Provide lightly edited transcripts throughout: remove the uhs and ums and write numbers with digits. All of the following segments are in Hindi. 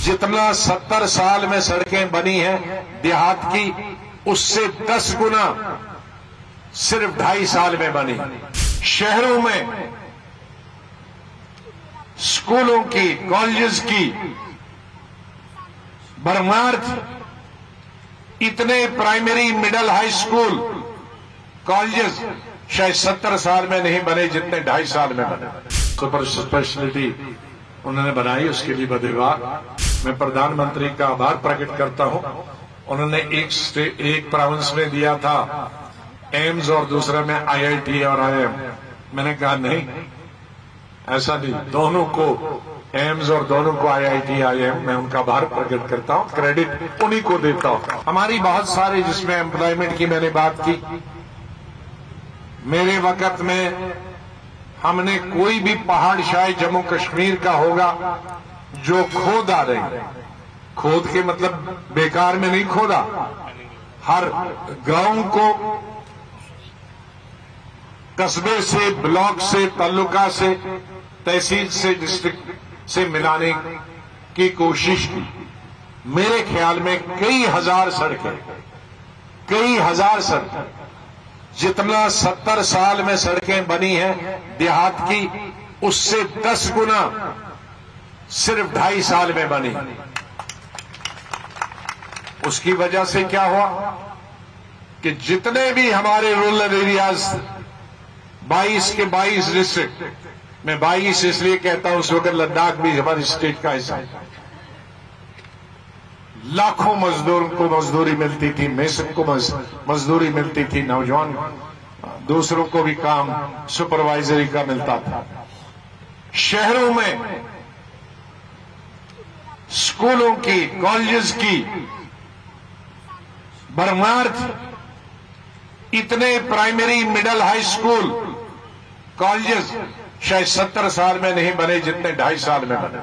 जितना 70 साल में सड़कें बनी हैं देहात की, उससे 10 गुना सिर्फ 2.5 साल में बनी। शहरों में स्कूलों की, कॉलेजेस की भरमार थी। इतने primary, middle, high school, colleges शायद 70 साल में नहीं बने जितने 2.5 साल में बने। सुपर स्पेशलिटी उन्होंने बनाई, उसके लिए धन्यवाद। मैं प्रधानमंत्री का आभार प्रकट करता हूं। उन्होंने एक प्रोविंस में दिया था एम्स और दूसरे में IIT और IIM। मैंने कहा नहीं, ऐसा नहीं, दोनों को एम्स और दोनों को IIT IIM मैं उनका आभार प्रकट करता हूं, क्रेडिट उन्हीं को देता हूं। हमारी बहुत सारे, जिसमें एम्प्लॉयमेंट की मैंने बात की, मेरे वक्त में हमने कोई भी पहाड़ शायद जम्मू कश्मीर का होगा जो खोदा नहीं, खोद के मतलब बेकार में नहीं खोदा, हर गांव को कस्बे से, ब्लॉक से, तालुका से, तहसील से, डिस्ट्रिक्ट से मिलाने की कोशिश की। मेरे ख्याल में कई हजार सड़कें, जितना 70 साल में सड़कें बनी हैं देहात की, उससे 10 गुना सिर्फ 2.5 साल में बनी। उसकी वजह से क्या हुआ कि जितने भी हमारे रूरल एरियाज 22 के 22 डिस्ट्रिक्ट, मैं 22 इसलिए कहता हूं उस वक्त लद्दाख भी हमारी स्टेट का हिस्सा है, लाखों मजदूरों को मजदूरी मिलती थी, मेसन को मजदूरी मिलती थी, नौजवान दूसरों को भी काम सुपरवाइजरी का मिलता था। शहरों में स्कूलों की, कॉलेजेस की भरमार थी। इतने primary, middle, high school, colleges शायद 70 साल में नहीं बने जितने 2.5 साल में बने।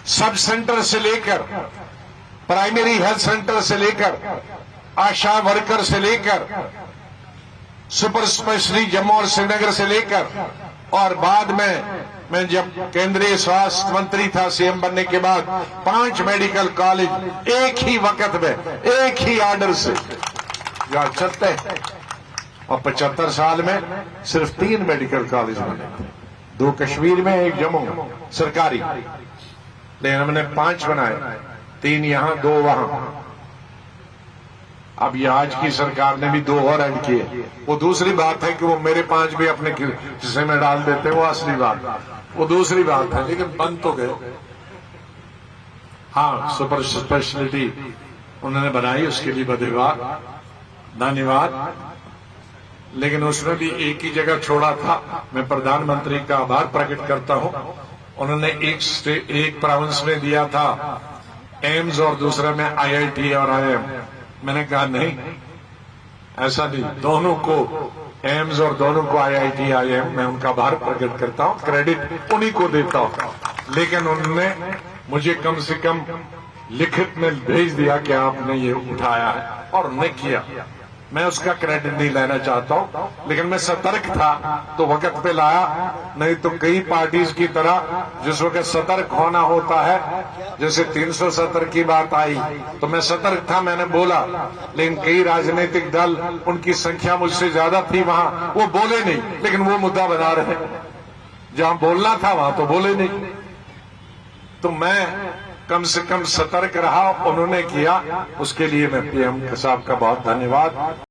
सब सेंटर से लेकर, प्राइमरी हेल्थ सेंटर से लेकर, आशा वर्कर से लेकर, सुपर स्पेशलिटी जम्मू और श्रीनगर से लेकर, और बाद में मैं जब केंद्रीय स्वास्थ्य मंत्री था CM बनने के बाद, 5 मेडिकल कॉलेज एक ही वक्त में, एक ही ऑर्डर से यहाँ चलते हैं। और 75 साल में सिर्फ 3 मेडिकल कॉलेज बने, 2 कश्मीर में, 1 जम्मू सरकारी, लेकिन हमने 5 बनाए, 3 यहां, 2 वहां। अब ये आज की सरकार ने भी 2 और ऐड किए। वो दूसरी बात है कि वो मेरे 5 भी अपने किस्से में डाल देते, वो असली बात, वो दूसरी बात है, लेकिन बंद तो गए। हाँ, सुपर स्पेशलिटी उन्होंने बनाई, उसके लिए धन्यवाद। लेकिन उसमें भी एक ही जगह छोड़ा था। मैं प्रधानमंत्री का आभार प्रकट करता हूं। उन्होंने एक प्रोविंस में दिया था एम्स और दूसरे में IIT और IIM। मैंने कहा नहीं, ऐसा नहीं, दोनों को एम्स और दोनों को IIT IIM मैं उनका आभार प्रकट करता हूं, क्रेडिट उन्हीं को देता हूं। लेकिन उन्होंने मुझे कम से कम लिखित में भेज दिया कि आपने ये उठाया है, और उन्होंने किया। मैं उसका क्रेडिट नहीं लेना चाहता हूं, लेकिन मैं सतर्क था तो वक्त पे लाया। नहीं तो कई पार्टीज की तरह जिस वक्त सतर्क होना होता है, जैसे 370 की बात आई तो मैं सतर्क था, मैंने बोला, लेकिन कई राजनीतिक दल, उनकी संख्या मुझसे ज्यादा थी वहां, वो बोले नहीं, लेकिन वो मुद्दा बना रहे। जहां बोलना था वहां तो बोले नहीं। तो मैं कम से कम सतर्क रहा, उन्होंने किया, उसके लिए मैं PM साहब का बहुत धन्यवाद।